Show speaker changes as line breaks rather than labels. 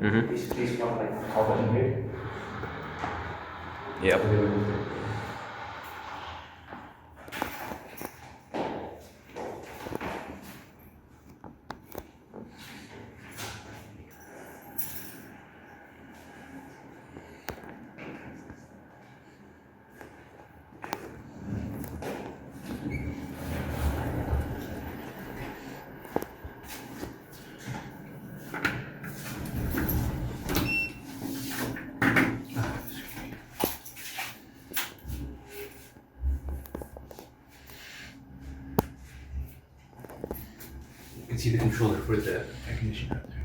This one like out in here.
Yep.
You can see the controller for the air conditioner up there.